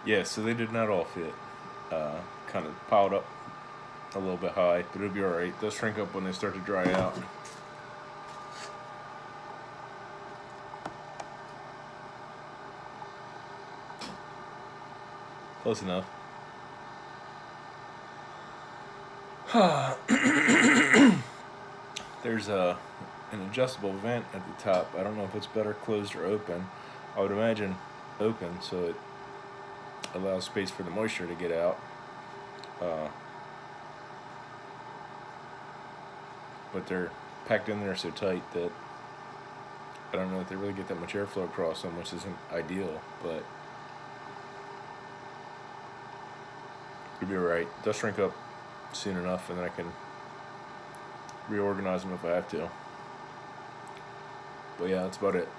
Yeah, so they did not all fit. Kind of piled up a little bit high, but it'll be alright. They'll shrink up when they start to dry out. Close enough. There's an adjustable vent at the top. I don't know if it's better closed or open. I would imagine open, so it allows space for the moisture to get out. But they're packed in there so tight that I don't know if they really get that much airflow across them, which isn't ideal, but it'll be alright. They'll shrink up soon enough, and then I can reorganize them if I have to. But yeah, that's about it.